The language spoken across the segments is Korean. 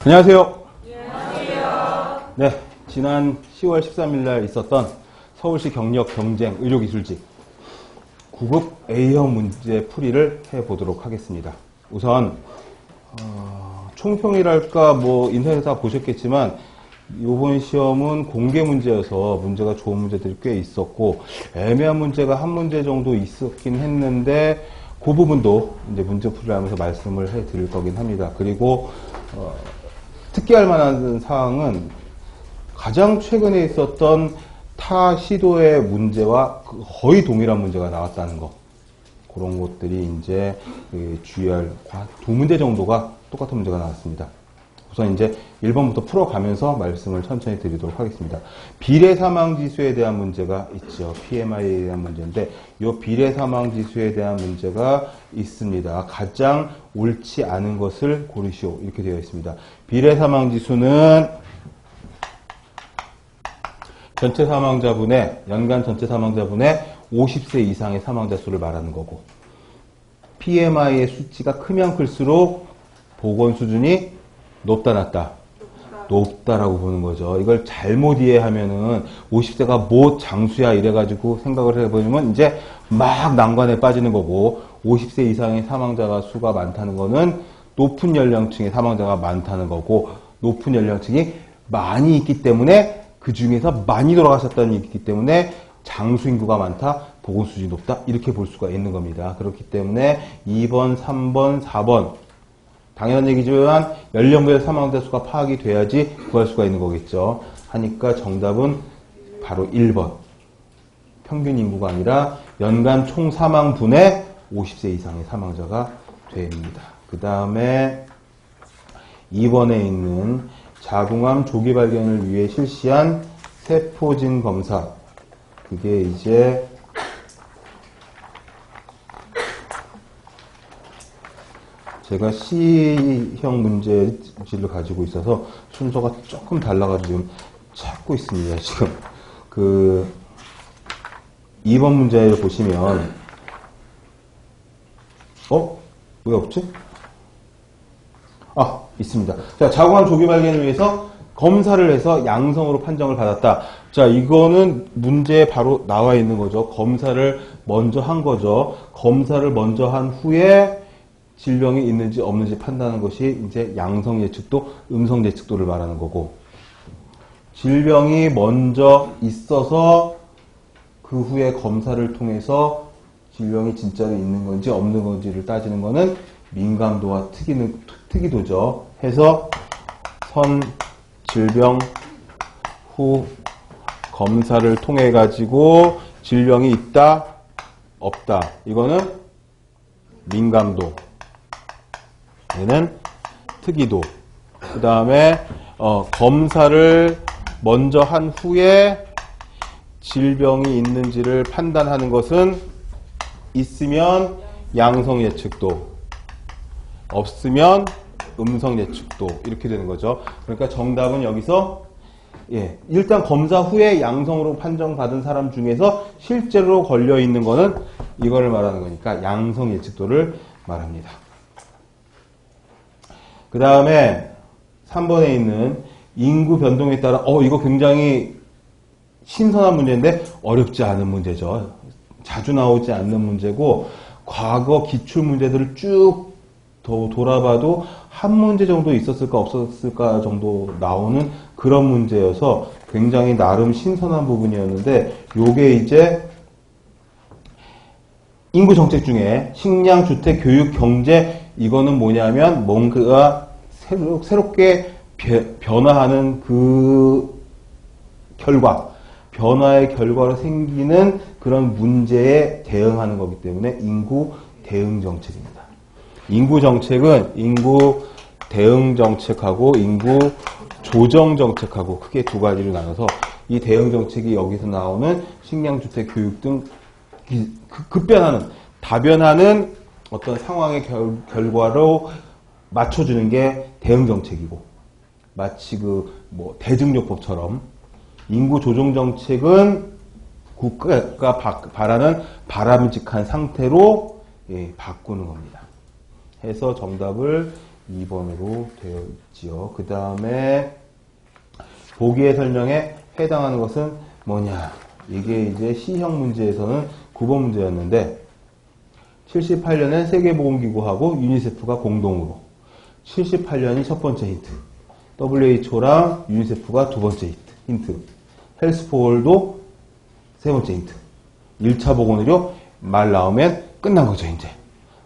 안녕하세요. 안녕하세요. 네, 지난 10월 13일 날 있었던 서울시 경력 경쟁 의료기술직 9급 A형 문제 풀이를 해보도록 하겠습니다. 우선 총평이랄까 인터넷에 다 보셨겠지만 이번 시험은 공개 문제여서 문제가 좋은 문제들이 꽤 있었고 애매한 문제가 한 문제 정도 있었긴 했는데 그 부분도 이제 문제 풀이를 하면서 말씀을 해드릴 거긴 합니다. 그리고 특기할 만한 사항은 가장 최근에 있었던 타 시도의 문제와 거의 동일한 문제가 나왔다는 거. 그런 것들이 이제 주의할 두 문제 정도가 똑같은 문제가 나왔습니다. 우선 이제 1번부터 풀어가면서 말씀을 천천히 드리도록 하겠습니다. 비례 사망 지수에 대한 문제가 있죠. PMI에 대한 문제인데 이 비례 사망 지수에 대한 문제가 있습니다. 가장 옳지 않은 것을 고르시오. 이렇게 되어 있습니다. 비례 사망 지수는 전체 사망자분의 연간 전체 사망자분의 50세 이상의 사망자 수를 말하는 거고 PMI의 수치가 크면 클수록 보건 수준이 높다 낮다? 높다라고 보는 거죠. 이걸 잘못 이해하면은 50세가 뭐 장수야 이래가지고 생각을 해보면 이제 막 난관에 빠지는 거고 50세 이상의 사망자가 수가 많다는 거는 높은 연령층의 사망자가 많다는 거고 높은 연령층이 많이 있기 때문에 그 중에서 많이 돌아가셨다는 얘기 있기 때문에 장수 인구가 많다, 보건 수준이 높다 이렇게 볼 수가 있는 겁니다. 그렇기 때문에 2번, 3번, 4번 당연한 얘기지만 연령별 사망자 수가 파악이 돼야지 구할 수가 있는 거겠죠. 하니까 정답은 바로 1번. 평균 인구가 아니라 연간 총 사망분의 50세 이상의 사망자가 됩니다. 그 다음에 2번에 있는 자궁암 조기 발견을 위해 실시한 세포진 검사. 그게 이제 제가 C형 문제지를 가지고 있어서 순서가 조금 달라가지고 지금 찾고 있습니다. 지금 2번 문제를 보시면 왜 없지? 있습니다. 자, 자궁암 조기 발견을 위해서 검사를 해서 양성으로 판정을 받았다. 자, 이거는 문제에 바로 나와 있는 거죠. 검사를 먼저 한 거죠. 검사를 먼저 한 후에 질병이 있는지 없는지 판단하는 것이 이제 양성 예측도, 음성 예측도를 말하는 거고 질병이 먼저 있어서 그 후에 검사를 통해서 질병이 진짜로 있는 건지 없는 건지를 따지는 거는 민감도와 특이도죠. 해서 선 질병 후 검사를 통해 가지고 질병이 있다, 없다. 이거는 민감도. 얘는 특이도. 그 다음에 검사를 먼저 한 후에 질병이 있는지를 판단하는 것은 있으면 양성 예측도, 없으면 음성 예측도 이렇게 되는 거죠. 그러니까 정답은 여기서 일단 검사 후에 양성으로 판정받은 사람 중에서 실제로 걸려 있는 거는 이거를 말하는 거니까 양성 예측도를 말합니다. 그 다음에 3번에 있는 인구 변동에 따라 이거 굉장히 신선한 문제인데 어렵지 않은 문제죠. 자주 나오지 않는 문제고 과거 기출 문제들을 쭉 돌아봐도 한 문제 정도 있었을까 없었을까 정도 나오는 그런 문제여서 굉장히 나름 신선한 부분이었는데 요게 이제 인구 정책 중에 식량, 주택, 교육, 경제 이거는 뭐냐면 뭔가 새롭게 변화하는 그 변화의 결과로 생기는 그런 문제에 대응하는 거기 때문에 인구 대응 정책입니다. 인구 정책은 인구 대응 정책하고 인구 조정 정책하고 크게 두 가지로 나눠서 이 대응 정책이 여기서 나오는 식량, 주택, 교육 등 급변하는, 다변하는 어떤 상황의 결과로 맞춰주는 게 대응 정책이고 마치 대증요법처럼 인구 조정 정책은 국가가 바라는 바람직한 상태로 바꾸는 겁니다. 해서 정답을 2번으로 되어 있지요. 그 다음에 보기의 설명에 해당하는 것은 뭐냐? 이게 이제 C형 문제에서는 9번 문제였는데 78년엔 세계보건기구하고 유니세프가 공동으로 78년이 첫 번째 힌트, WHO랑 유니세프가 두 번째 힌트, 헬스포월도 세 번째 힌트. 1차 보건의료 말 나오면 끝난 거죠, 이제.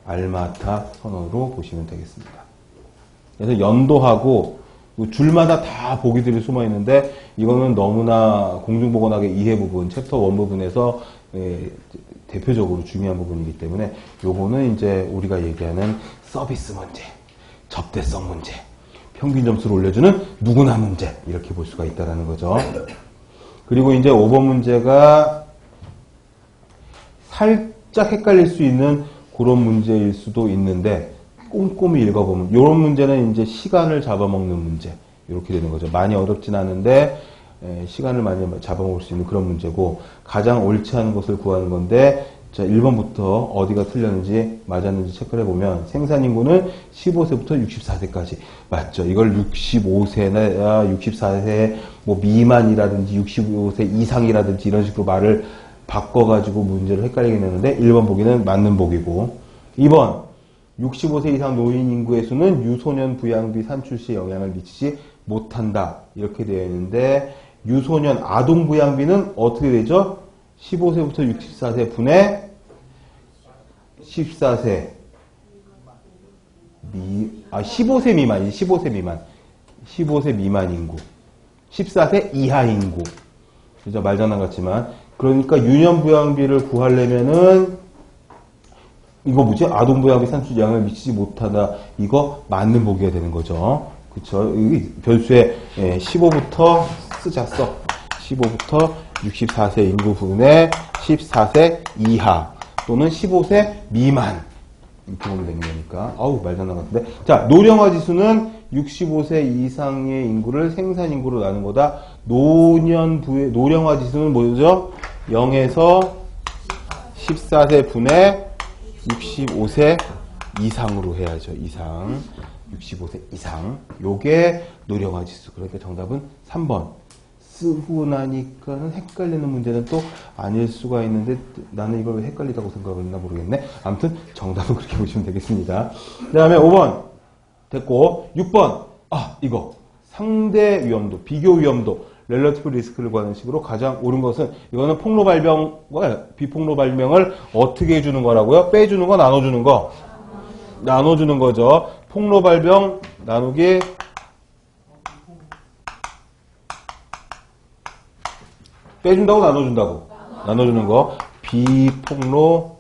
알마타 선언으로 보시면 되겠습니다. 그래서 연도하고 줄마다 다 보기들이 숨어 있는데 이거는 너무나 공중보건학의 이해 부분, 챕터 1 부분에서 대표적으로 중요한 부분이기 때문에 요거는 이제 우리가 얘기하는 서비스 문제, 접대성 문제, 평균 점수를 올려주는 누구나 문제 이렇게 볼 수가 있다는 거죠. 그리고 이제 5번 문제가 살짝 헷갈릴 수 있는 그런 문제일 수도 있는데 꼼꼼히 읽어보면 이런 문제는 이제 시간을 잡아먹는 문제 이렇게 되는 거죠. 많이 어렵진 않은데 시간을 많이 잡아먹을 수 있는 그런 문제고 가장 옳지 않은 것을 구하는 건데 자 1번부터 어디가 틀렸는지 맞았는지 체크를 해보면 생산인구는 15세부터 64세까지 맞죠. 이걸 65세나 64세 뭐 미만이라든지 65세 이상이라든지 이런 식으로 말을 바꿔가지고 문제를 헷갈리게 되는데 1번 보기는 맞는 보기고 2번 65세 이상 노인 인구의 수는 유소년 부양비 산출 시에 영향을 미치지 못한다 이렇게 되어 있는데 유소년 아동 부양비는 어떻게 되죠? 15세부터 64세 분의 14세 15세 미만이 15세 미만 인구 14세 이하 인구 진짜 말장난 같지만 그러니까 유년 부양비를 구하려면은 이거 뭐지? 아동 부양비 산출 영향을 미치지 못하다 이거 맞는 보기가 되는 거죠. 그쵸? 여기 변수에 15부터 쓰자 써. 15부터 64세 인구 분의 14세 이하 또는 15세 미만 이렇게 보면 되는 거니까 아우 말장난 같은데 자 노령화 지수는 65세 이상의 인구를 생산 인구로 나눈 거다. 노령화 지수는 뭐죠? 0에서 14세 분의 65세 이상으로 해야죠. 이상 65세 이상 요게 노령화 지수. 그러니까 정답은 3번. 쓰고 나니까는 헷갈리는 문제는 또 아닐 수가 있는데 나는 이걸 왜 헷갈리다고 생각을 했나 모르겠네. 아무튼 정답은 그렇게 보시면 되겠습니다. 그 다음에 5번 됐고 6번 이거 상대 위험도 비교 위험도 렐러티브 리스크를 구하는 식으로 가장 옳은 것은 이거는 폭로 발병과 비폭로 발병을 어떻게 해주는 거라고요? 빼주는 거 나눠주는 거? 나눠주는 거죠. 폭로 발병 나누기 빼준다고 나눠준다고? 나눠주는 거. 비폭로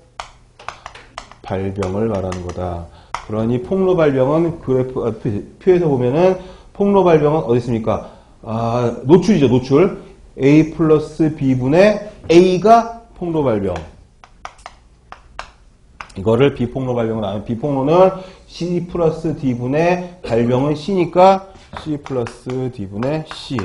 발병을 말하는 거다. 그러니 폭로 발병은 표에서 보면은 폭로 발병은 어디 있습니까? 노출이죠, 노출. A 플러스 B분의 A가 폭로 발병. 이거를 비폭로 발병으로 나누면 비폭로는 C 플러스 D분의 발병은 C니까 C 플러스 D분의 C.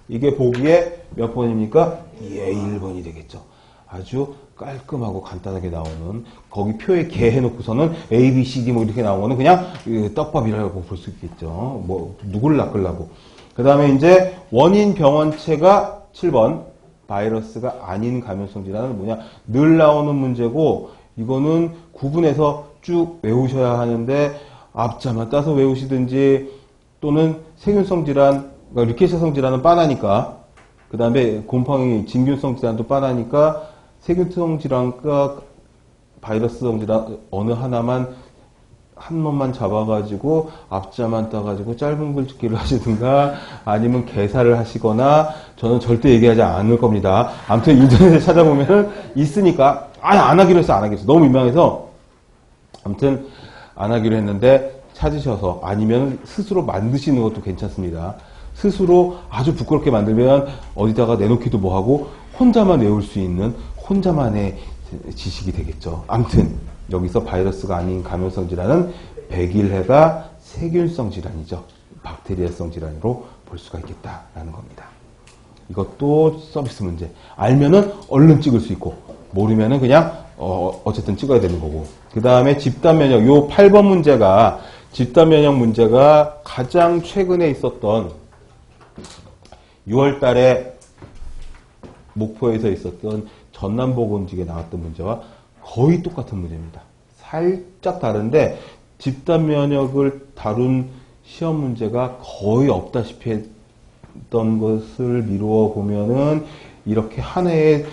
이게 보기에 몇 번입니까? 1번이 되겠죠. 아주 깔끔하고 간단하게 나오는 거기 표에 개 해놓고서는 A, B, C, D 뭐 이렇게 나오는 그냥 떡밥이라고 볼 수 있겠죠. 뭐 누구를 낚으려고. 그 다음에 이제 원인 병원체가 7번 바이러스가 아닌 감염성 질환은 뭐냐 늘 나오는 문제고 이거는 구분해서 쭉 외우셔야 하는데 앞자만 따서 외우시든지 또는 세균성 질환 그러니까 리케시아성 질환은 빤하니까 그 다음에 곰팡이 진균성 질환도 빤하니까 세균성 질환과 바이러스성 질환 어느 하나만 한 놈만 잡아가지고 앞자만 따가지고 짧은 글짓기를 하시든가 아니면 개사를 하시거나 저는 절대 얘기하지 않을 겁니다. 아무튼 인터넷에 찾아보면 있으니까 안 하기로 했어. 너무 민망해서 아무튼 안 하기로 했는데 찾으셔서 아니면 스스로 만드시는 것도 괜찮습니다. 스스로 아주 부끄럽게 만들면 어디다가 내놓기도 뭐하고 혼자만 외울 수 있는 혼자만의 지식이 되겠죠. 아무튼 여기서 바이러스가 아닌 감염성 질환은 백일해가 세균성 질환이죠. 박테리아성 질환으로 볼 수가 있겠다라는 겁니다. 이것도 서비스 문제. 알면은 얼른 찍을 수 있고 모르면은 그냥 어쨌든 찍어야 되는 거고. 그 다음에 집단 면역 요 8번 문제가 집단 면역 문제가 가장 최근에 있었던 6월 달에 목포에서 있었던 전남보건직에 나왔던 문제와 거의 똑같은 문제입니다. 살짝 다른데 집단 면역을 다룬 시험 문제가 거의 없다시피 했던 것을 미루어 보면은 이렇게 한 해에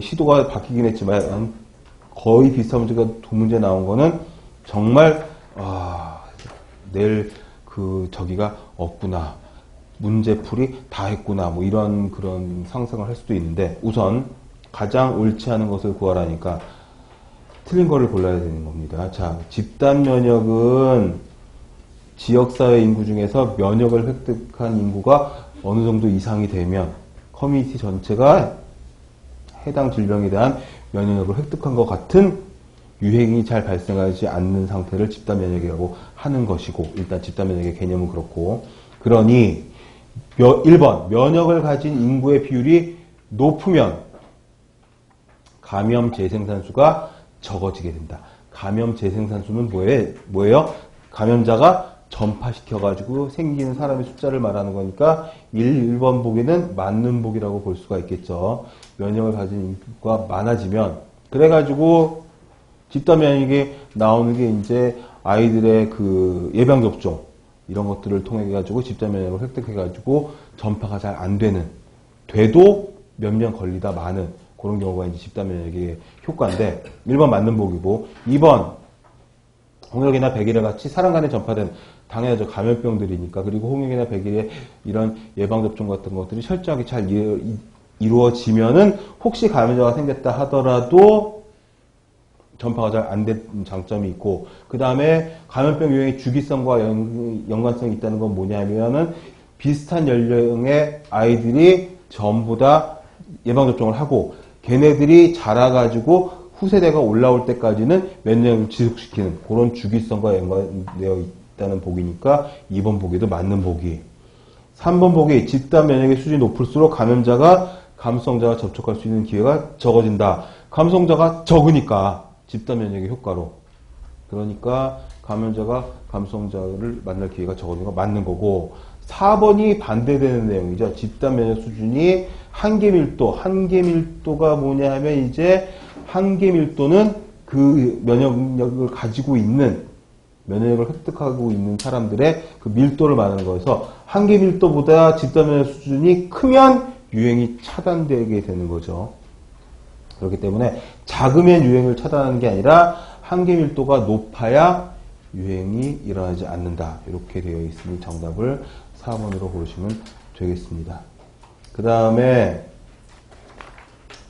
시도가 바뀌긴 했지만 거의 비슷한 문제가 두 문제 나온 거는 정말 내일 저기가 없구나. 문제풀이 다 했구나. 뭐 이런 그런 상상을 할 수도 있는데 우선 가장 옳지 않은 것을 구하라니까 틀린 거를 골라야 되는 겁니다. 자, 집단 면역은 지역사회 인구 중에서 면역을 획득한 인구가 어느 정도 이상이 되면 커뮤니티 전체가 해당 질병에 대한 면역력을 획득한 것 같은 유행이 잘 발생하지 않는 상태를 집단 면역이라고 하는 것이고 일단 집단 면역의 개념은 그렇고 그러니 1번 면역을 가진 인구의 비율이 높으면 감염 재생산수가 적어지게 된다. 감염 재생산수는 뭐예요? 감염자가 전파시켜가지고 생기는 사람의 숫자를 말하는 거니까 1번 보기는 맞는 보기라고 볼 수가 있겠죠. 면역을 가진 인구가 많아지면 그래가지고 집단 면역이 나오는 게 이제 아이들의 그 예방접종 이런 것들을 통해 가지고 집단 면역을 획득해가지고 전파가 잘 안 돼도 몇 명 걸리다 많은 그런 경우가 이제 집단 면역의 효과인데 1번 맞는 보기고 2번 홍역이나 백일에 같이 사람 간에 전파된 당연하죠. 감염병들이니까 그리고 홍역이나 백일에 이런 예방접종 같은 것들이 철저하게 잘 이루어지면은 혹시 감염자가 생겼다 하더라도 전파가 잘 안 된 장점이 있고 그 다음에 감염병 유행의 주기성과 연관성이 있다는 건 뭐냐면은 비슷한 연령의 아이들이 전부 다 예방접종을 하고 걔네들이 자라가지고 후세대가 올라올 때까지는 면역을 지속시키는 그런 주기성과 연관되어 있다는 보기니까 2번 보기도 맞는 보기. 3번 보기 집단 면역의 수준이 높을수록 감염자가 감성자와 접촉할 수 있는 기회가 적어진다. 감성자가 적으니까 집단 면역의 효과로. 그러니까 감염자가 감성자를 만날 기회가 적어지는 거 맞는 거고 4번이 반대되는 내용이죠. 집단 면역 수준이 한계 밀도가 뭐냐 하면 이제 한계 밀도는 그 면역력을 가지고 있는 면역력을 획득하고 있는 사람들의 그 밀도를 말하는 거여서 한계 밀도보다 집단 면역 수준이 크면 유행이 차단되게 되는 거죠. 그렇기 때문에 작으면 유행을 차단하는 게 아니라 한계 밀도가 높아야 유행이 일어나지 않는다. 이렇게 되어 있으니 정답을 4번으로 고르시면 되겠습니다. 그 다음에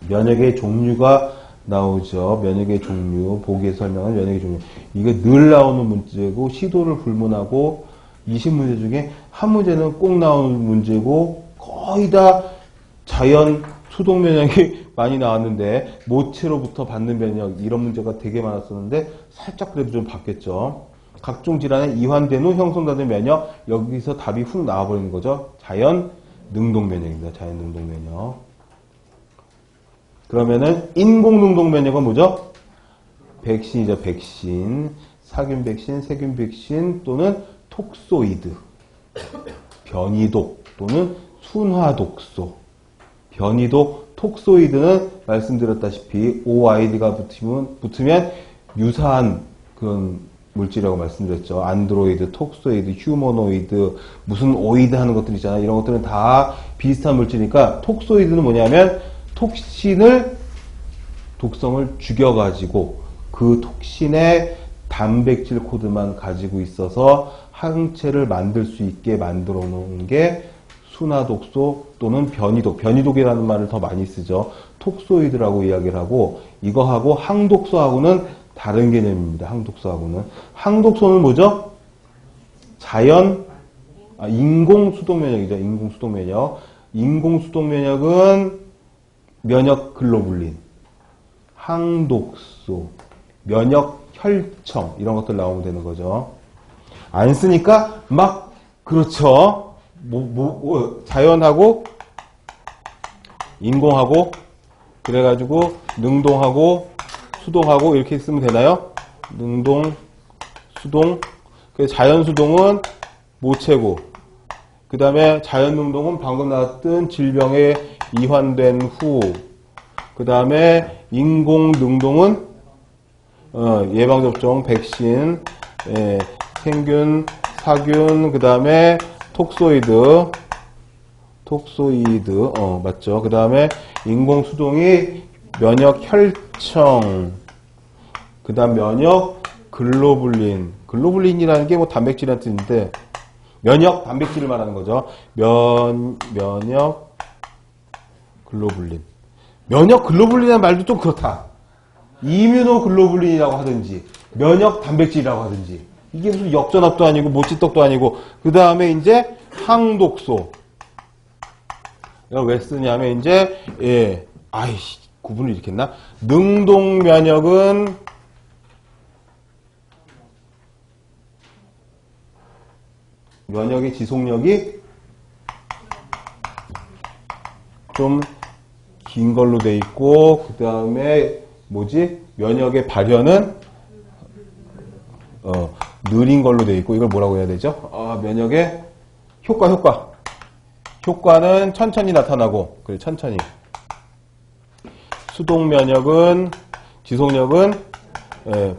면역의 종류가 나오죠. 면역의 종류, 보기에 설명한 면역의 종류. 이게 늘 나오는 문제고 시도를 불문하고 20문제 중에 한 문제는 꼭 나오는 문제고 거의 다 자연 수동 면역이 많이 나왔는데 모체로부터 받는 면역 이런 문제가 되게 많았었는데 살짝 그래도 좀 바뀌었죠. 각종 질환에 이완된 후 형성되는 면역 여기서 답이 훅 나와버리는 거죠. 자연 능동 면역입니다. 자연 능동 면역. 그러면은 인공 능동 면역은 뭐죠? 백신이죠. 백신, 사균 백신, 세균 백신 또는 톡소이드, 변이독 또는 순화독소. 변이독, 톡소이드는 말씀드렸다시피 OID가 붙으면 유사한 그런 물질이라고 말씀드렸죠. 안드로이드, 톡소이드, 휴머노이드, 무슨 오이드 하는 것들 있잖아요. 이런 것들은 다 비슷한 물질이니까 톡소이드는 뭐냐면 톡신을 독성을 죽여가지고 그 톡신의 단백질 코드만 가지고 있어서 항체를 만들 수 있게 만들어 놓은 게 순화독소 또는 변이독. 변이독이라는 말을 더 많이 쓰죠. 톡소이드라고 이야기를 하고 이거하고 항독소하고는 다른 개념입니다. 항독소하고는. 항독소는 뭐죠? 인공 수동면역이죠. 인공 수동면역. 인공 수동면역은 면역 글로불린, 항독소, 면역 혈청 이런 것들 나오면 되는 거죠. 안 쓰니까 막 그렇죠. 자연하고 인공하고 그래가지고 능동하고 수동하고 이렇게 쓰면 되나요? 능동, 수동 자연수동은 모체고, 그 다음에 자연능동은 방금 나왔던 질병에 이환된 후, 그 다음에 인공능동은 예방접종, 백신, 생균, 사균, 그 다음에 톡소이드, 맞죠? 그 다음에 인공수동이 면역 혈청, 그 다음 면역 글로불린이라는 게 뭐 단백질이라는 뜻인데, 면역 단백질을 말하는 거죠. 면역 글로불린. 면역 글로불린이라는 말도 좀 그렇다. 이뮤노글로불린이라고 하든지, 면역 단백질이라고 하든지, 이게 무슨 역전압도 아니고, 모찌떡도 아니고, 그 다음에 이제 항독소. 이걸 왜 쓰냐면, 이제, 구분을 이렇게 했나? 능동면역은 면역의 지속력이 좀 긴 걸로 돼 있고, 그 다음에 면역의 발현은 느린 걸로 돼 있고, 이걸 뭐라고 해야 되죠? 면역의 효과는 천천히 나타나고, 그래, 천천히. 수동 면역은 지속력은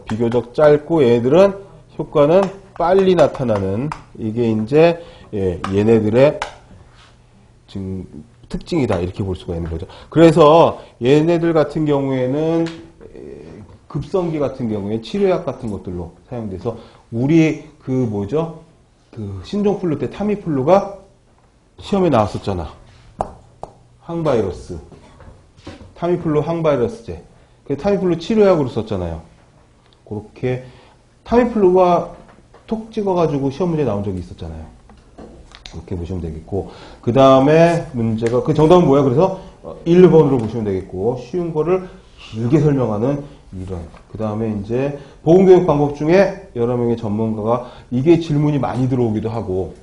비교적 짧고, 얘들은 효과는 빨리 나타나는, 이게 이제 얘네들의 지금 특징이다, 이렇게 볼 수가 있는 거죠. 그래서 얘네들 같은 경우에는 급성기 같은 경우에 치료약 같은 것들로 사용돼서, 우리 그 신종플루 때 타미플루가 시험에 나왔었잖아. 항바이러스. 타미플루 항바이러스제. 그 타미플루 치료약으로 썼잖아요. 그렇게 타미플루가 톡 찍어가지고 시험 문제 나온 적이 있었잖아요. 그렇게 보시면 되겠고, 그 다음에 문제가, 그 정답은 뭐야? 그래서 1번으로 보시면 되겠고, 쉬운 거를 길게 설명하는 이런. 그 다음에 이제 보건교육 방법 중에 여러 명의 전문가가 이게 질문이 많이 들어오기도 하고,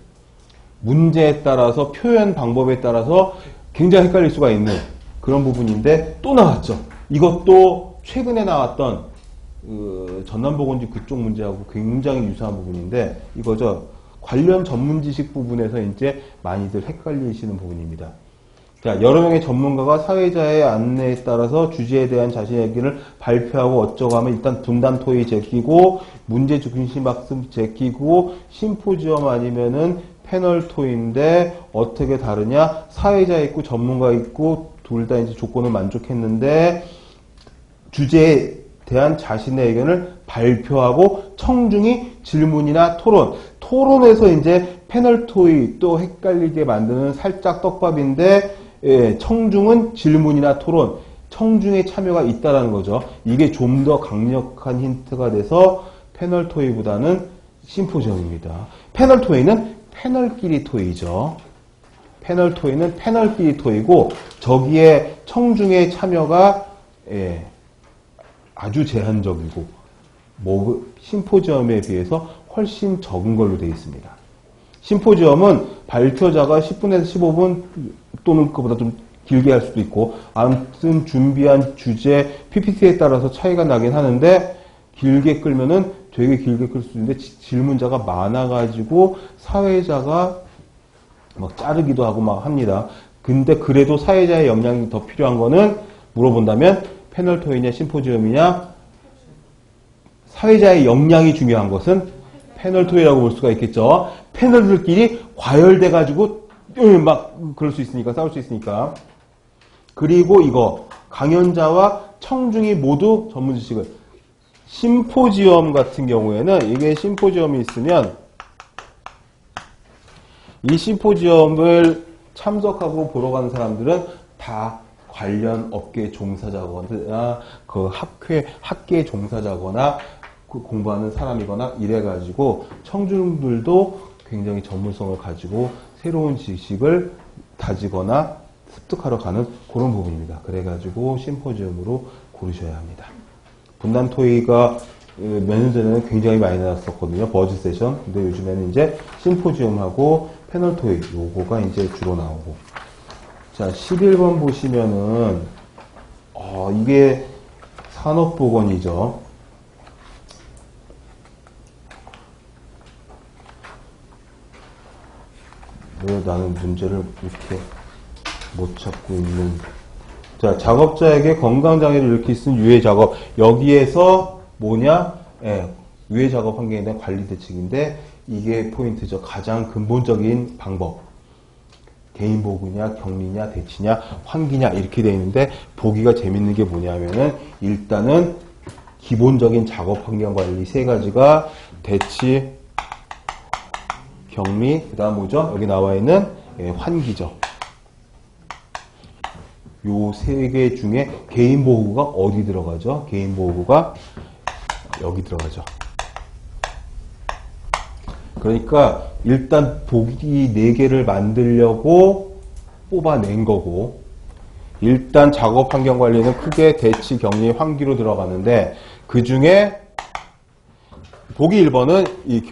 문제에 따라서 표현 방법에 따라서 굉장히 헷갈릴 수가 있는 그런 부분인데, 또 나왔죠. 이것도 최근에 나왔던 전남보건지 그쪽 문제하고 굉장히 유사한 부분인데, 이거죠. 관련 전문 지식 부분에서 이제 많이들 헷갈리시는 부분입니다. 자, 여러 명의 전문가가 사회자의 안내에 따라서 주제에 대한 자신의 의견을 발표하고 어쩌고 하면 일단 분단 토의 제끼고, 문제 중심 학습 제끼고, 심포지엄 아니면은 패널 토의인데 어떻게 다르냐? 사회자 있고 전문가 있고 둘 다 이제 조건을 만족했는데, 주제에 대한 자신의 의견을 발표하고 청중이 질문이나 토론에서 이제 패널 토의, 또 헷갈리게 만드는 살짝 떡밥인데, 청중은 질문이나 토론, 청중의 참여가 있다라는 거죠. 이게 좀 더 강력한 힌트가 돼서 패널 토의보다는 심포지엄입니다. 패널 토의는 패널끼리 토의죠. 패널 토의는 패널끼리 토의고, 저기에 청중의 참여가 아주 제한적이고, 심포지엄에 비해서 훨씬 적은 걸로 되어 있습니다. 심포지엄은 발표자가 10분에서 15분 또는 그보다 좀 길게 할 수도 있고, 아무튼 준비한 주제, PPT에 따라서 차이가 나긴 하는데, 길게 끌면은 되게 길게 끌 수 있는데, 질문자가 많아가지고 사회자가 막 자르기도 하고 막 합니다. 근데 그래도 사회자의 역량이 더 필요한 거는 물어본다면 패널 토의냐 심포지엄이냐, 사회자의 역량이 중요한 것은 패널 토의라고 볼 수가 있겠죠. 패널들끼리 과열돼가지고 막 그럴 수 있으니까, 싸울 수 있으니까. 그리고 이거 강연자와 청중이 모두 전문 지식을, 심포지엄 같은 경우에는 이게 심포지엄이 있으면 이 심포지엄을 참석하고 보러 가는 사람들은 다 관련 업계 종사자거나 그 학계 종사자거나 그 공부하는 사람이거나 이래가지고 청중들도 굉장히 전문성을 가지고 새로운 지식을 다지거나 습득하러 가는 그런 부분입니다. 그래가지고 심포지엄으로 고르셔야 합니다. 분단 토의가 몇 년 전에는 굉장히 많이 나왔었거든요. 버즈 세션. 근데 요즘에는 이제 심포지엄하고 패널 토의 요거가 이제 주로 나오고. 자, 11번 보시면은 이게 산업보건이죠. 왜 나는 문제를 이렇게 못 찾고 있는. 자, 작업자에게 건강장애를 일으킬 수 있는 유해 작업. 여기에서 뭐냐? 예, 유해 작업 환경에 대한 관리 대책인데, 이게 포인트죠. 가장 근본적인 방법. 개인 보호구냐, 격리냐, 대치냐, 환기냐, 이렇게 되어 있는데, 보기가 재밌는 게 뭐냐면은, 일단은 기본적인 작업 환경 관리 세 가지가 대치, 격리, 그 다음 뭐죠? 여기 나와 있는 환기죠. 요 세 개 중에 개인 보호구가 어디 들어가죠? 개인 보호구가 여기 들어가죠. 그러니까 일단 보기 4개를 만들려고 뽑아낸 거고, 일단 작업 환경 관리는 크게 대치, 격리, 환기로 들어가는데, 그 중에 보기 1번은 이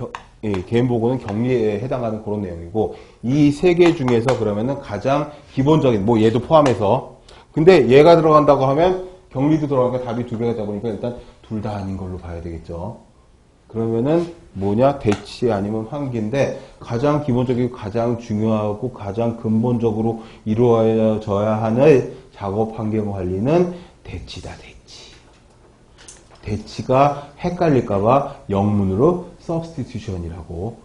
개인 보호구는 격리에 해당하는 그런 내용이고, 이 세 개 중에서 그러면은 가장 기본적인, 뭐 얘도 포함해서, 근데 얘가 들어간다고 하면 격리도 들어가니까 답이 2개가 되다 보니까 일단 둘 다 아닌 걸로 봐야 되겠죠. 그러면은 뭐냐? 대치 아니면 환기인데, 가장 기본적이고 가장 중요하고 가장 근본적으로 이루어져야 하는 작업 환경 관리는 대치다, 대치. 대치가 헷갈릴까봐 영문으로 substitution이라고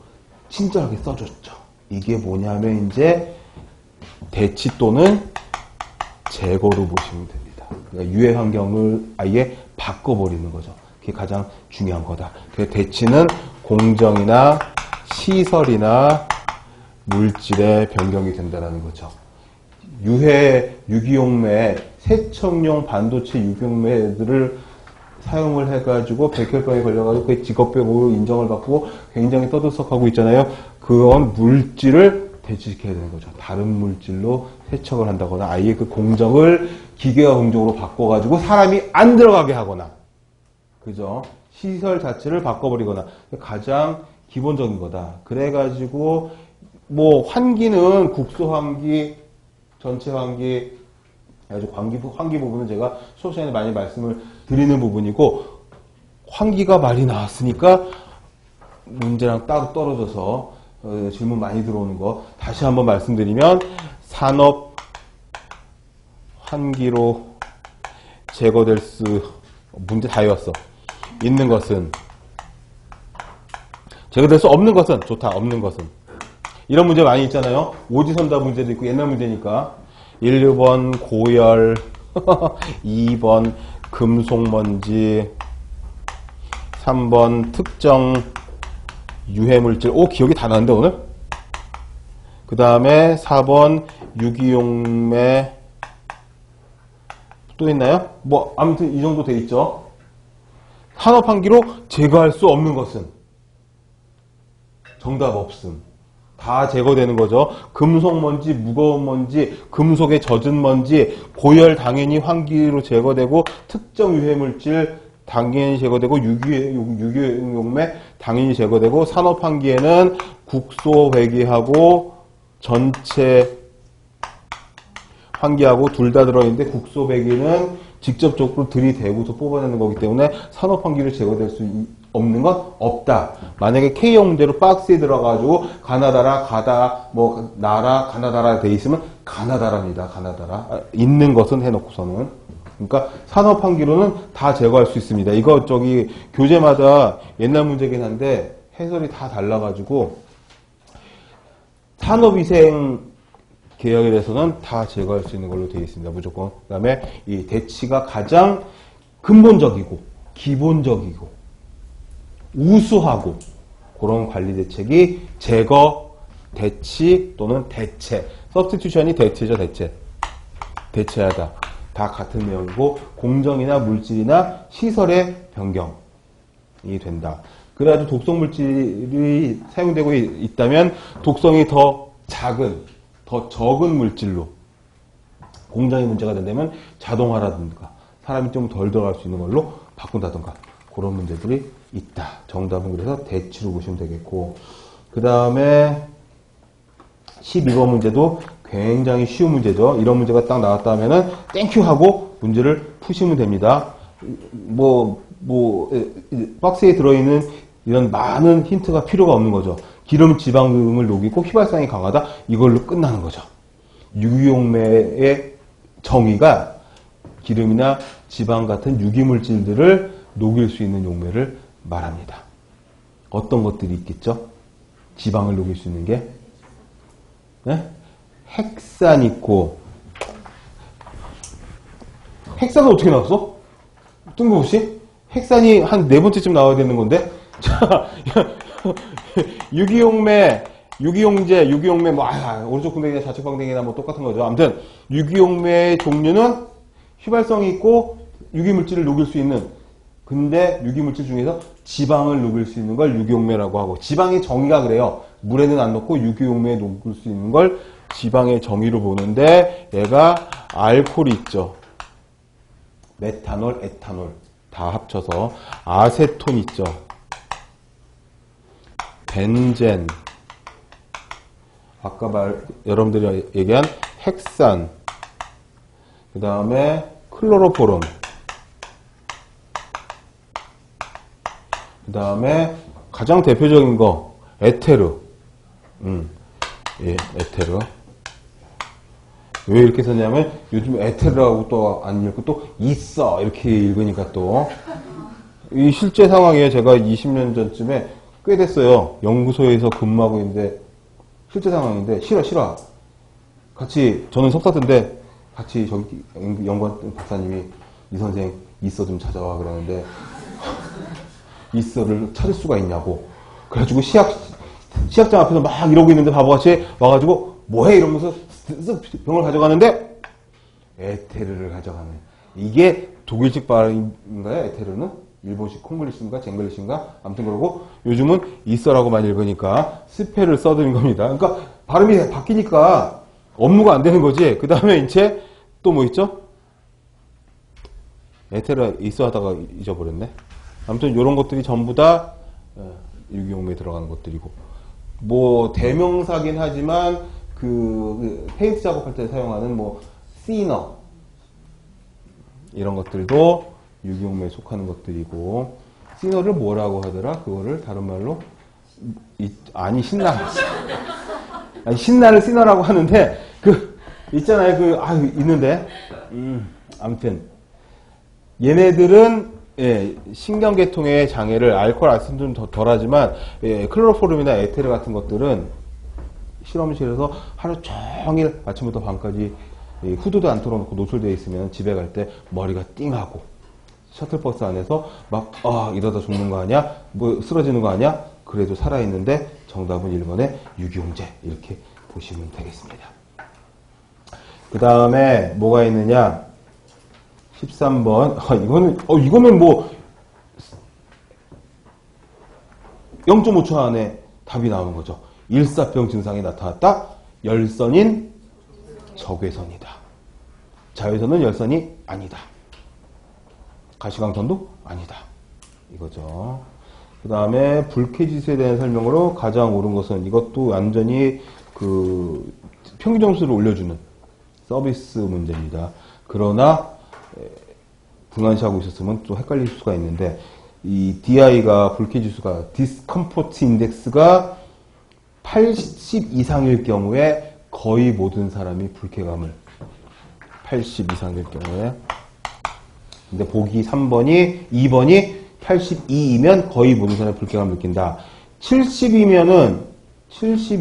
친절하게 써줬죠. 이게 뭐냐면 이제 대치 또는 제거로 보시면 됩니다. 그러니까 유해 환경을 아예 바꿔버리는 거죠. 그게 가장 중요한 거다. 그래서 대치는 공정이나 시설이나 물질의 변경이 된다는 거죠. 유해 유기용매, 세척용 반도체 유기용매들을 사용을 해가지고 백혈병에 걸려가지고 그 직업병으로 인정을 받고 굉장히 떠들썩하고 있잖아요. 그건 물질을 대치시켜야 되는 거죠. 다른 물질로 세척을 한다거나 아예 그 공정을 기계화 공정으로 바꿔가지고 사람이 안 들어가게 하거나, 그죠? 시설 자체를 바꿔버리거나, 가장 기본적인 거다. 그래가지고 뭐 환기는 국소 환기, 전체 환기, 아주 환기 부분은 제가 수업 시간에 많이 말씀을 드리는 부분이고, 환기가 말이 나왔으니까 문제랑 따로 떨어져서 질문 많이 들어오는 거 다시 한번 말씀드리면, 산업 환기로 제거될 수, 문제 다 외웠어. 있는 것은, 제거될 수 없는 것은, 좋다, 없는 것은. 이런 문제 많이 있잖아요. 오지선다 문제도 있고, 옛날 문제니까. 1번 고열, 2번 금속먼지, 3번 특정 유해물질. 오, 기억이 다 나는데 오늘? 그 다음에 4번 유기용매. 또 있나요? 뭐 아무튼 이 정도 돼 있죠. 산업환기로 제거할 수 없는 것은? 정답 없음. 다 제거되는 거죠. 금속먼지, 무거운 먼지, 금속에 젖은 먼지, 고열 당연히 환기로 제거되고, 특정 유해물질 당연히 제거되고, 유기용매 당연히 제거되고, 산업환기에는 국소 회기하고 전체 환기하고 둘 다 들어있는데, 국소 배기는 직접적으로 들이대고서 뽑아내는 거기 때문에 산업환기를 제거될 수 없는 건 없다. 만약에 K형 문제로 박스에 들어가지고 가나다라, 가나다라 돼 있으면 가나다라입니다. 가나다라. 있는 것은 해놓고서는. 그러니까 산업환기로는 다 제거할 수 있습니다. 이거 교재마다 옛날 문제긴 한데 해설이 다 달라가지고 산업위생 개혁에 대해서는 다 제거할 수 있는 걸로 되어 있습니다. 무조건. 그 다음에 이 대치가 가장 근본적이고 기본적이고 우수하고 그런 관리 대책이 제거, 대치 또는 대체. 서브스티튜션이 대체죠, 대체. 대체하다. 다 같은 내용이고, 공정이나 물질이나 시설의 변경이 된다. 그래가지고 독성 물질이 사용되고 있다면 독성이 더 작은, 더 적은 물질로 공정의 문제가 된다면 자동화라든가 사람이 좀 덜 들어갈 수 있는 걸로 바꾼다든가 그런 문제들이 있다. 정답은 그래서 대치로 보시면 되겠고, 그 다음에 12번 문제도 굉장히 쉬운 문제죠. 이런 문제가 딱 나왔다 하면은 땡큐 하고 문제를 푸시면 됩니다. 박스에 들어있는 이런 많은 힌트가 필요가 없는 거죠. 기름, 지방 등을 녹이고 휘발성이 강하다. 이걸로 끝나는 거죠. 유기용매의 정의가 기름이나 지방 같은 유기물질들을 녹일 수 있는 용매를 말합니다. 어떤 것들이 있겠죠? 지방을 녹일 수 있는 게 네? 헥산 있고 헥산은 어떻게 나왔어? 뜬금없이? 헥산이 한 네 번째쯤 나와야 되는 건데 자 유기용매 유기용제, 유기용매, 오른쪽 궁뎅이나 좌측 궁뎅이나 뭐 똑같은 거죠. 아무튼, 유기용매의 종류는 휘발성이 있고 유기물질을 녹일 수 있는, 근데 유기물질 중에서 지방을 녹일 수 있는 걸 유기용매라고 하고, 지방의 정의가 그래요. 물에는 안 넣고 유기용매에 녹일 수 있는 걸 지방의 정의로 보는데, 얘가 알코올이 있죠. 메탄올, 에탄올 다 합쳐서 아세톤 있죠. 벤젠, 아까 여러분들이 얘기한 헥산, 그 다음에 클로로포론, 그 다음에 가장 대표적인 거 에테르. 예, 에테르. 왜 이렇게 썼냐면 요즘 에테르라고 또 안 읽고 또 있어 이렇게 읽으니까 또 이 실제 상황이에요. 제가 20년 전쯤에 꽤 됐어요. 연구소에서 근무하고 있는데 실제 상황인데 싫어. 같이 저는 석사인데 같이 저기 연구원 박사님이 이 선생 있어 좀 찾아와 그러는데 있어를 찾을 수가 있냐고. 그래가지고 시약장 앞에서 막 이러고 있는데 바보같이 와가지고 뭐해 이러면서 쓱 병을 가져가는데 에테르를 가져가는. 이게 독일식 발음인가요? 에테르는? 일본식 콩글리시인가 쟁글리시인가? 아무튼 그러고 요즘은 있어라고 많이 읽으니까 스페를 써드린 겁니다. 그러니까 발음이 바뀌니까 업무가 안 되는 거지. 그 다음에 이제 또 뭐 있죠? 에테르 있어 하다가 잊어버렸네. 아무튼 이런 것들이 전부 다 유기용매에 들어가는 것들이고, 뭐 대명사긴 하지만 그 페인트 작업할 때 사용하는 뭐 시너 이런 것들도 유기용매에 속하는 것들이고, 시너를 뭐라고 하더라? 그거를 다른 말로 신나를 시너라고 하는데 있잖아요. 있는데 아무튼 얘네들은 신경계통의 장애를 알코올 아세톤 좀 덜하지만 클로로포름이나 에테르 같은 것들은 실험실에서 하루 종일 아침부터 밤까지 후드도 안 틀어놓고 노출되어 있으면 집에 갈 때 머리가 띵하고 셔틀버스 안에서 막 이러다 죽는 거 아니야? 뭐 쓰러지는 거 아니야? 그래도 살아있는데 정답은 1번의 유기용제 이렇게 보시면 되겠습니다. 그 다음에 뭐가 있느냐? 13번. 이거는 뭐 0.5초 안에 답이 나오는 거죠. 일사병 증상이 나타났다. 열선인 적외선이다. 자외선은 열선이 아니다. 가시광선도 아니다. 이거죠. 그 다음에 불쾌지수에 대한 설명으로 가장 옳은 것은, 이것도 완전히 그 평균 점수를 올려주는 서비스 문제입니다. 그러나 등한시하고 있었으면 또 헷갈릴 수가 있는데, 이 DI가 불쾌지수가 디스컴포트 인덱스가 80 이상일 경우에 거의 모든 사람이 불쾌감을, 80 이상일 경우에, 근데 보기 3번이 2번이 82이면 거의 모든 사람이 불쾌감을 느낀다. 70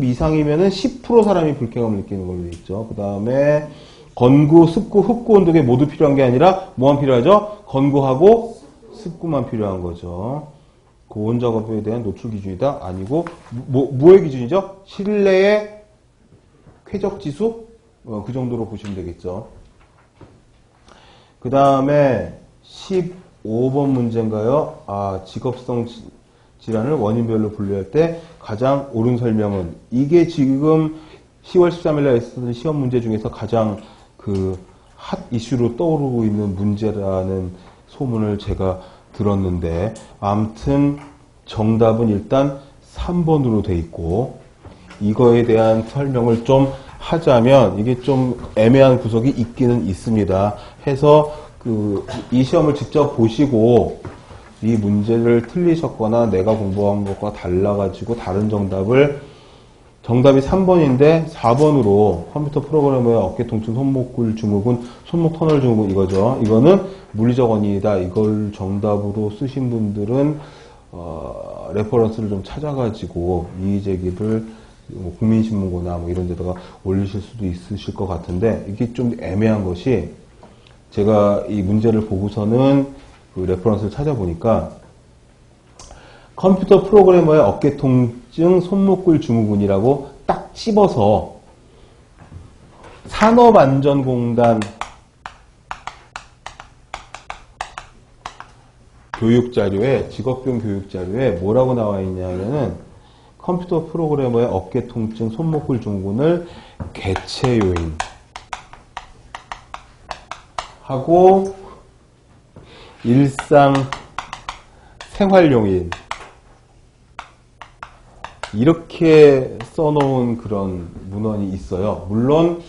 이상이면은 10% 사람이 불쾌감을 느끼는 걸로 되어 있죠. 그 다음에 건구, 습구, 흡구 온도계 모두 필요한 게 아니라 뭐만 필요하죠? 건구하고 습구만 필요한 거죠. 고온 작업에 대한 노출 기준이다? 아니고 뭐의 기준이죠? 실내의 쾌적 지수? 그 정도로 보시면 되겠죠. 그 다음에 15번 문제인가요? 직업성 질환을 원인별로 분류할 때 가장 옳은 설명은, 이게 지금 10월 13일 날 있었던 시험 문제 중에서 가장 그 핫 이슈로 떠오르고 있는 문제라는 소문을 제가 들었는데, 아무튼 정답은 일단 3번으로 돼 있고, 이거에 대한 설명을 좀 하자면 이게 좀 애매한 구석이 있기는 있습니다. 해서 이 시험을 직접 보시고 이 문제를 틀리셨거나 내가 공부한 것과 달라가지고 다른 정답이 3번인데 4번으로 컴퓨터 프로그래머의 어깨 통증, 손목굴 증후군, 손목 터널 증후군 이거죠. 이거는 물리적 원인이다. 이걸 정답으로 쓰신 분들은 레퍼런스를 좀 찾아가지고 이의 제기를 뭐 국민신문고나 뭐 이런 데다가 올리실 수도 있으실 것 같은데 이게 좀 애매한 것이 제가 이 문제를 보고서는 그 레퍼런스를 찾아보니까 컴퓨터 프로그래머의 어깨 통증, 손목굴 증후군이라고 딱 집어서 산업안전공단 교육자료에, 직업병 교육자료에 뭐라고 나와 있냐면은 컴퓨터 프로그래머의 어깨 통증, 손목굴 증후군을 개체 요인 하고 일상 생활 용인 이렇게 써놓은 그런 문헌이 있어요. 물론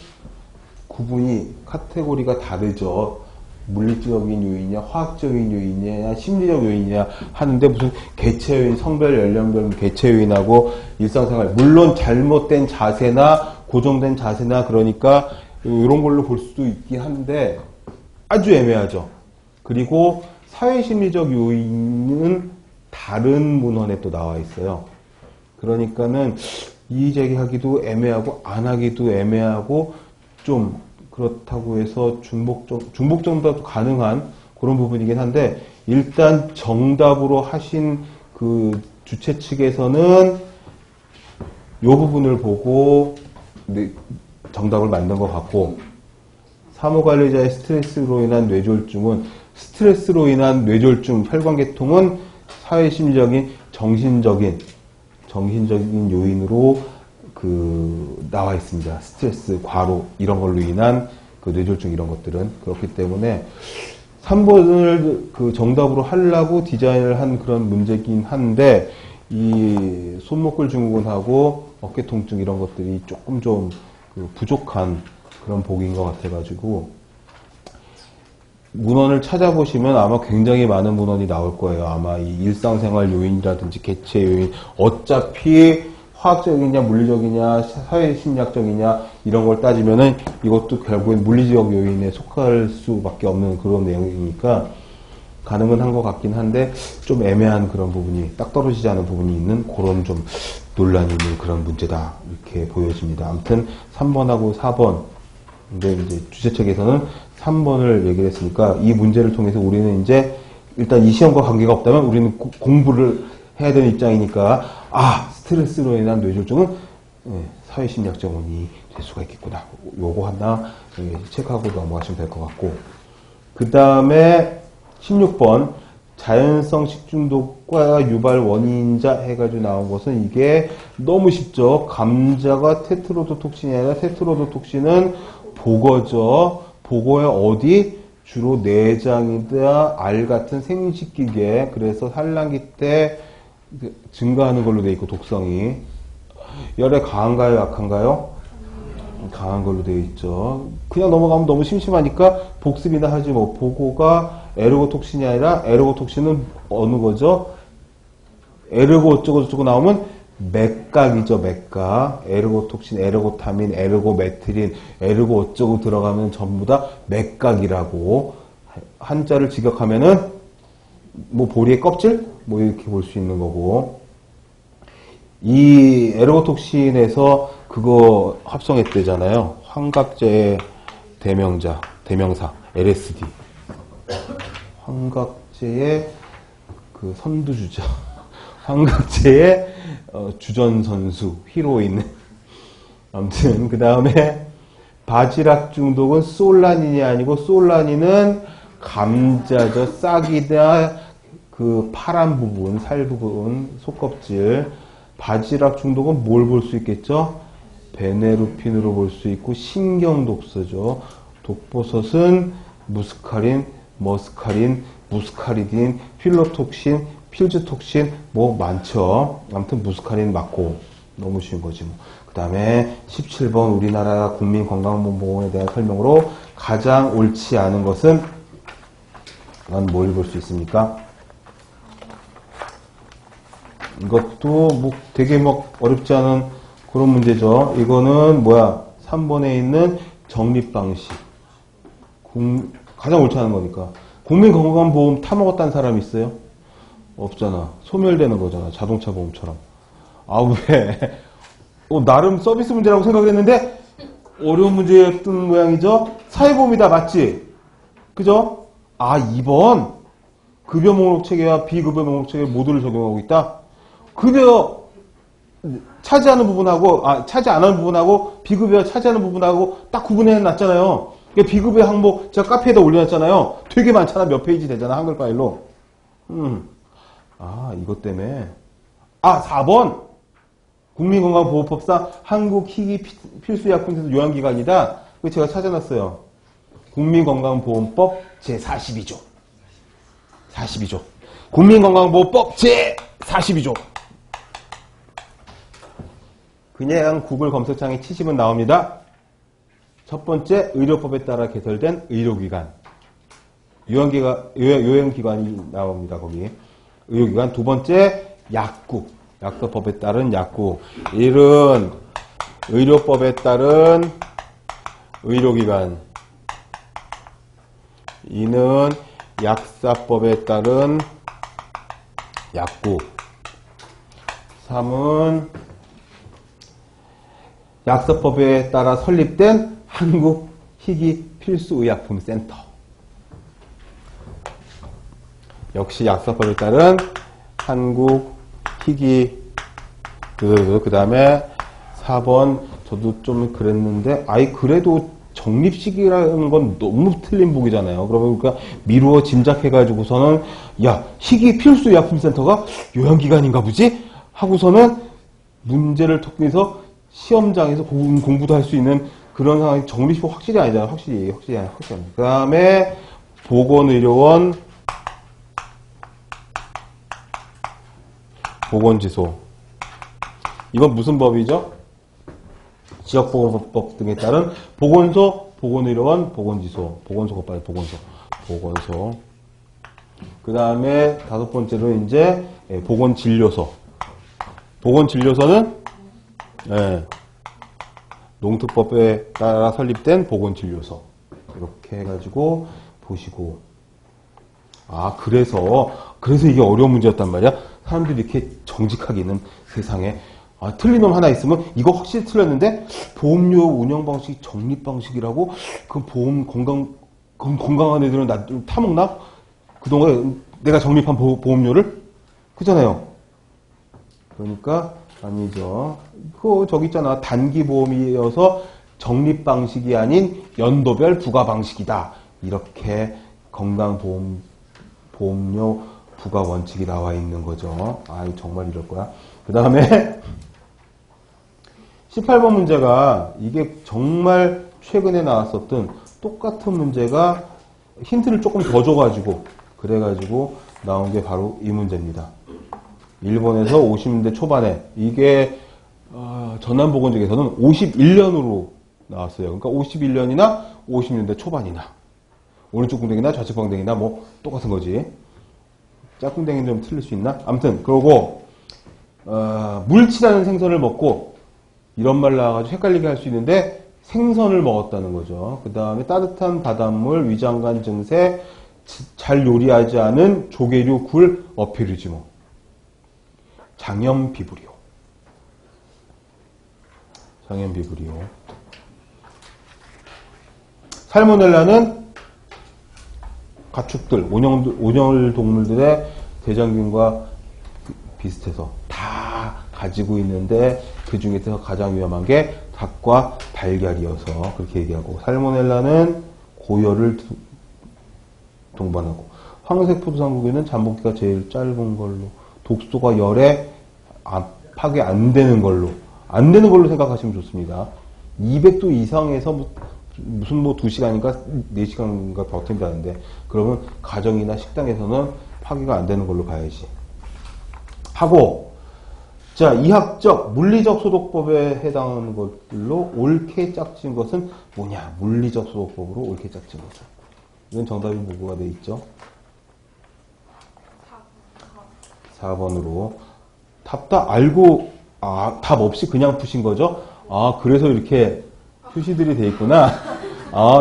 구분이 카테고리가 다르죠. 물리적인 요인이냐, 화학적인 요인이냐, 심리적 요인이냐 하는데 무슨 개체 요인, 성별, 연령별 개체 요인하고 일상생활 물론 잘못된 자세나 고정된 자세나 그러니까 이런 걸로 볼 수도 있긴 한데 아주 애매하죠. 그리고 사회심리적 요인은 다른 문헌에 또 나와 있어요. 그러니까는 이의 제기하기도 애매하고 안 하기도 애매하고 좀 그렇다고 해서 중복 정답도 가능한 그런 부분이긴 한데 일단 정답으로 하신 그 주최 측에서는 이 부분을 보고 정답을 만든 것 같고 사무관리자의 스트레스로 인한 뇌졸중은 스트레스로 인한 뇌졸중, 혈관계통은 사회심리적인 정신적인 요인으로 나와 있습니다. 스트레스, 과로 이런 걸로 인한 그 뇌졸중 이런 것들은 그렇기 때문에 3번을 그 정답으로 하려고 디자인을 한 그런 문제긴 한데 이 손목골 증후군하고 어깨 통증 이런 것들이 조금 좀 부족한 그런 복인 것 같아가지고 문헌을 찾아보시면 아마 굉장히 많은 문헌이 나올 거예요. 아마 이 일상생활 요인이라든지 개체 요인 어차피 화학적이냐 물리적이냐 사회심리학적이냐 이런 걸 따지면은 이것도 결국엔 물리적 요인에 속할 수밖에 없는 그런 내용이니까 가능은 한 것 같긴 한데 좀 애매한 그런 부분이 딱 떨어지지 않은 부분이 있는 그런 좀 논란이 있는 그런 문제다 이렇게 보여집니다. 아무튼 3번하고 4번 근데 이제 주최측에서는 3번을 얘기를 했으니까 이 문제를 통해서 우리는 이제 일단 이 시험과 관계가 없다면 우리는 공부를 해야 되는 입장이니까 스트레스로 인한 뇌졸중은 사회심리학적 원인이 될 수가 있겠구나. 요거 하나 체크하고 넘어가시면 될 것 같고 그 다음에 16번 자연성 식중독과 유발 원인자 해가지고 나온 것은 이게 너무 쉽죠. 감자가 테트로도톡신이 아니라 테트로도톡신은 보거죠. 보거의 어디? 주로 내장이나 알 같은 생식기계 그래서 산란기 때 증가하는 걸로 돼 있고 독성이 열에 강한가요? 약한가요? 강한 걸로 되어 있죠. 그냥 넘어가면 너무 심심하니까 복습이나 하지 뭐. 보고가 에르고톡신이 아니라 에르고톡신은 어느 거죠? 에르고 어쩌고 저쩌고 나오면 맥각이죠. 맥각. 에르고톡신, 에르고타민, 에르고메트린, 에르고 어쩌고 들어가면 전부 다 맥각이라고 한자를 직역하면은 뭐 보리의 껍질? 뭐 이렇게 볼 수 있는 거고 이 에르고톡신에서 그거 합성했대잖아요. 환각제의 대명사 LSD. 환각제의 그 선두주자. 환각제의 주전선수, 히로인. 아무튼 그 다음에 바지락 중독은 솔라닌이 아니고 솔라닌은 감자죠. 싹이나 그 파란 부분, 살 부분, 속껍질. 바지락 중독은 뭘 볼 수 있겠죠? 베네루핀으로 볼 수 있고 신경독소죠. 독버섯은 무스카린, 머스카린, 무스카리딘, 필로톡신, 필즈톡신 뭐 많죠. 아무튼 무스카린 맞고 너무 쉬운 거지 뭐. 그 다음에 17번 우리나라 국민건강보험에 대한 설명으로 가장 옳지 않은 것은 뭘 볼 수 있습니까? 이것도 뭐 되게 막 어렵지 않은 그런 문제죠. 이거는 뭐야? 3번에 있는 적립 방식. 가장 옳지 않은 거니까. 국민건강보험 타먹었다는 사람 있어요? 없잖아. 소멸되는 거잖아. 자동차 보험처럼. 아, 왜? 나름 서비스 문제라고 생각을 했는데 어려운 문제였던 모양이죠? 사회보험이다. 맞지? 그죠? 아, 2번. 급여 목록 체계와 비급여 목록 체계 모두를 적용하고 있다? 급여 차지하는 부분하고, 차지 안 하는 부분하고, 비급여 차지하는 부분하고 딱 구분해 놨잖아요. 비급여 항목 제가 카페에다 올려놨잖아요. 되게 많잖아. 몇 페이지 되잖아. 한글 파일로. 이것 때문에. 4번. 국민건강보호법상 한국희귀 필수약품센터 요양기관이다. 그거 제가 찾아놨어요. 국민건강보험법 제42조. 42조. 국민건강보호법 제42조. 그냥 구글 검색창에 치시면 나옵니다. 첫 번째, 의료법에 따라 개설된 의료기관. 요양기관이 나옵니다, 거기. 의료기관. 두 번째, 약국. 약사법에 따른 약국. 1은 의료법에 따른 의료기관. 2는 약사법에 따른 약국. 3은 약사법에 따라 설립된 한국희귀필수의약품센터. 역시 약사법에 따른 한국희귀 그 다음에 4번 저도 좀 그랬는데 그래도 적립식이라는 건 너무 틀린 보기잖아요. 그러니까 미루어 짐작해가지고서는 희귀필수의약품센터가 요양기관인가 보지? 하고서는 문제를 통해서 시험장에서 공부도 할 수 있는 그런 상황이 적립식 확실히 아니잖아요. 확실히. 그 다음에 보건의료원, 보건지소. 이건 무슨 법이죠? 지역보건법 등에 따른 보건소, 보건의료원, 보건지소. 보건소가 빠져, 보건소. 그 다음에 다섯 번째로 이제 보건진료소. 보건진료소는 농특법에 따라 설립된 보건진료소. 이렇게 해가지고 보시고. 그래서 이게 어려운 문제였단 말이야? 사람들이 이렇게 정직하게 있는 세상에. 틀린 놈 하나 있으면 이거 확실히 틀렸는데 보험료 운영 방식이 적립 방식이라고 그 보험 건강한 애들은 나 타먹나? 그동안 내가 적립한 보험료를? 그잖아요. 그러니까 아니죠. 저기 있잖아. 단기 보험이어서 적립 방식이 아닌 연도별 부과 방식이다. 이렇게 건강보험료 부과 원칙이 나와 있는 거죠. 정말 이럴 거야. 그 다음에 18번 문제가 이게 정말 최근에 나왔었던 똑같은 문제가 힌트를 조금 더 줘가지고 그래가지고 나온 게 바로 이 문제입니다. 일본에서 50년대 초반에 이게 전남보건직에서는 51년으로 나왔어요. 그러니까 51년이나 50년대 초반이나 오른쪽 궁뎅이나 좌측 궁뎅이나 뭐 똑같은 거지. 짝궁뎅이는 좀 틀릴 수 있나? 아무튼 그러고 물치라는 생선을 먹고 이런 말 나와가지고 헷갈리게 할 수 있는데 생선을 먹었다는 거죠. 그 다음에 따뜻한 바닷물, 위장관 증세, 잘 요리하지 않은 조개류, 굴, 어패류지 뭐. 장염비브리오. 살모넬라는 가축들, 온열 동물들의 대장균과 비슷해서 다 가지고 있는데 그 중에서 가장 위험한 게 닭과 달걀이어서 그렇게 얘기하고, 살모넬라는 고열을 동반하고, 황색 포도상구에는 잠복기가 제일 짧은 걸로, 독소가 열에 파괴 안 되는 걸로 생각하시면 좋습니다. 200도 이상에서 무슨 2시간인가 4시간인가 버틴다는데, 그러면 가정이나 식당에서는 파괴가 안 되는 걸로 봐야지. 하고, 자, 이학적, 물리적 소독법에 해당하는 걸로 옳게 짝진 것은 뭐냐? 물리적 소독법으로 옳게 짝진 거죠. 이건 정답이 뭐가 돼 있죠? 4번으로. 답 다 알고, 답 없이 그냥 푸신 거죠? 그래서 이렇게 표시들이 돼 있구나.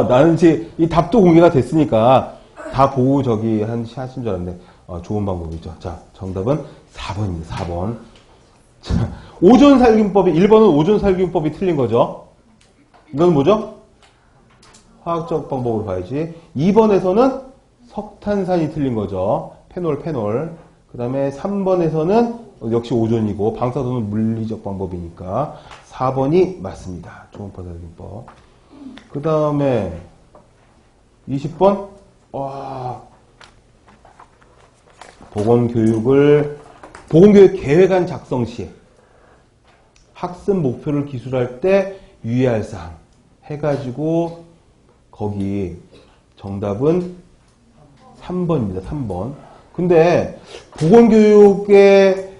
나는 이제 이 답도 공개가 됐으니까 다 보고 하신 줄 알았는데, 좋은 방법이죠. 자, 정답은 4번입니다. 4번. 자, 오존살균법이, 1번은 오존살균법이 틀린 거죠? 이건 뭐죠? 화학적 방법으로 봐야지. 2번에서는 석탄산이 틀린 거죠. 페놀. 그 다음에 3번에서는 역시 오존이고, 방사선은 물리적 방법이니까 4번이 맞습니다. 초음파살균법. 그 다음에 20번. 보건교육 계획안 작성 시 학습 목표를 기술할 때 유의할 사항 해가지고 거기 정답은 3번입니다. 3번. 근데 보건교육의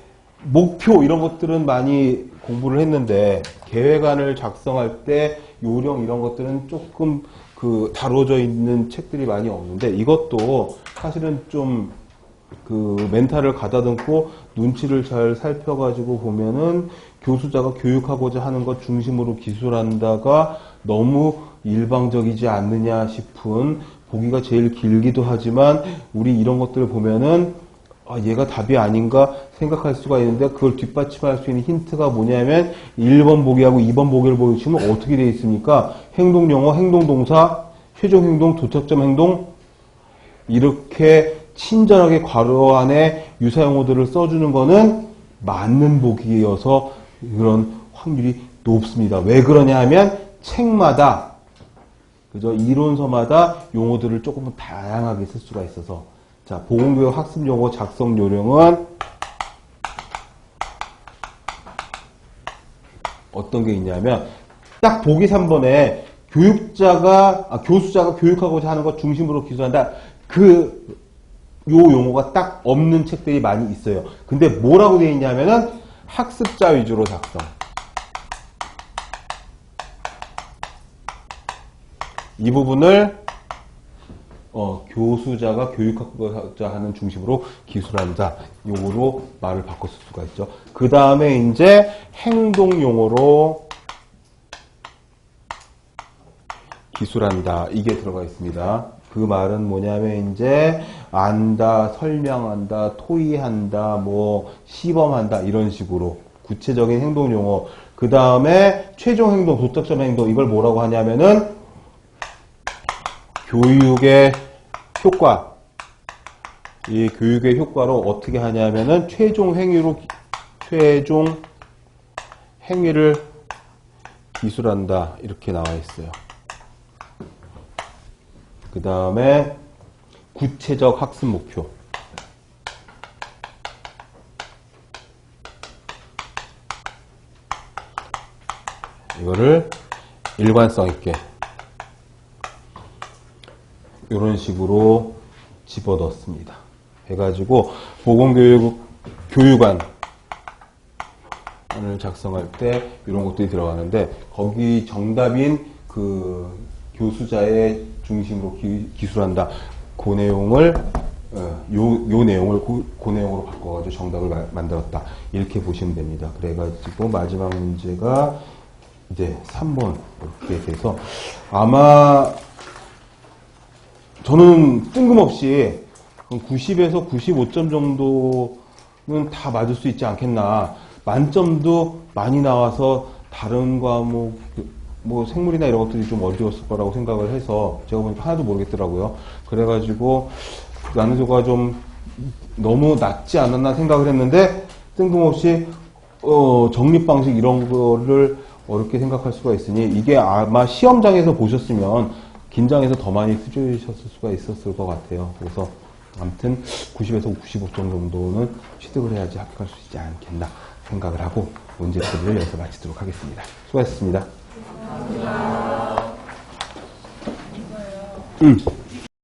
목표 이런 것들은 많이 공부를 했는데 계획안을 작성할 때 요령 이런 것들은 조금 다뤄져 있는 책들이 많이 없는데 이것도 사실은 좀 멘탈을 가다듬고 눈치를 잘 살펴가지고 보면은 교수자가 교육하고자 하는 것 중심으로 기술한다가 너무 일방적이지 않느냐 싶은 보기가 제일 길기도 하지만 우리 이런 것들을 보면은 얘가 답이 아닌가 생각할 수가 있는데 그걸 뒷받침할 수 있는 힌트가 뭐냐면 1번 보기하고 2번 보기를 보시면 어떻게 되어 있습니까? 행동용어, 행동동사, 최종행동, 도착점 행동 이렇게 친절하게 괄호 안에 유사용어들을 써주는 거는 맞는 보기여서 그런 확률이 높습니다. 왜 그러냐 하면 책마다 그죠? 이론서마다 용어들을 조금 다양하게 쓸 수가 있어서 자, 보건교육 학습용어 작성 요령은 어떤 게 있냐면 딱 보기 3번에 교수자가 교육하고자 하는 것 중심으로 기술한다. 요 용어가 딱 없는 책들이 많이 있어요. 근데 뭐라고 되어 있냐면은 학습자 위주로 작성. 이 부분을 교수자가 교육하고자 하는 중심으로 기술한다. 용어로 말을 바꿨을 수가 있죠. 그 다음에 이제 행동 용어로 기술한다. 이게 들어가 있습니다. 그 말은 뭐냐면 이제 안다, 설명한다, 토의한다, 뭐 시범한다 이런 식으로 구체적인 행동 용어. 그 다음에 최종 행동, 도착점 행동 이걸 뭐라고 하냐면은 교육의 효과. 이 교육의 효과로 어떻게 하냐면은 최종 행위를 기술한다. 이렇게 나와 있어요. 그 다음에 구체적 학습 목표. 이거를 일관성 있게 이런 식으로 집어넣습니다. 해가지고 보건교육안을 작성할 때 이런 것들이 들어가는데 거기 정답인 교수자의 중심으로 기술한다. 그 내용을 요 내용을 그 내용으로 바꿔가지고 정답을 만들었다. 이렇게 보시면 됩니다. 그래가지고 마지막 문제가 이제 3번 이렇게 돼서 아마 저는 뜬금없이 90에서 95점 정도는 다 맞을 수 있지 않겠나. 만점도 많이 나와서 다른 과목, 뭐 생물이나 이런 것들이 좀 어려웠을 거라고 생각을 해서 제가 보니까 하나도 모르겠더라고요. 그래가지고 난이도가 좀 너무 낮지 않았나 생각을 했는데 뜬금없이 정립 방식 이런 거를 어렵게 생각할 수가 있으니 이게 아마 시험장에서 보셨으면 긴장해서 더 많이 쓰셨을 수가 있었을 것 같아요. 그래서 아무튼 90에서 95점 정도는 취득을 해야지 합격할 수 있지 않겠나 생각을 하고 문제풀이를 여기서 마치도록 하겠습니다. 수고하셨습니다. 감사합니다.